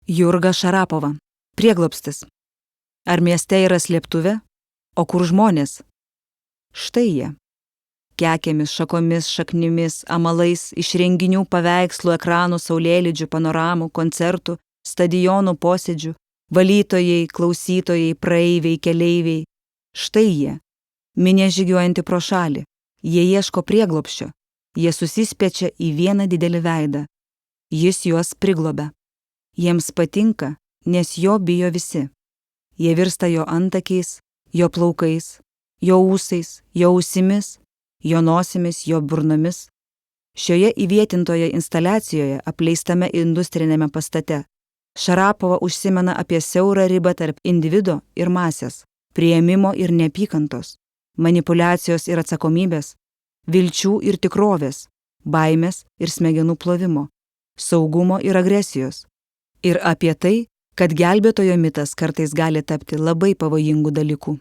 Jurga Šarapova. Prieglobstis. Ar mieste yra slėptuvė? O kur žmonės? Štai jie. Kekėmis, šakomis, šaknimis, amalais, iš renginių, paveikslų, ekranų, saulėlydžių, panoramų, koncertų, stadionų, posėdžių, valytojai, klausytojai, praeiviai, keleiviai. Štai jie. Minė žygiuojanti pro šalį. Jie ieško prieglobsčio. Jie susispiečia į vieną didelį veidą. Jis juos priglobia. Jiems patinka, nes jo bijo visi. Jie virsta jo antakiais, jo plaukais, jo ūsais, jo ausimis, jo nosimis, jo burnomis. Šioje įvietintoje instaliacijoje, apleistame industrinėme pastate, Šarapova užsimena apie siaurą ribą tarp individo ir masės, priėmimo ir neapykantos, manipuliacijos ir atsakomybės, vilčių ir tikrovės, baimės ir smegenų plovimo, saugumo ir agresijos. Ir apie tai, kad gelbėtojo mitas kartais gali tapti labai pavojingų dalykų.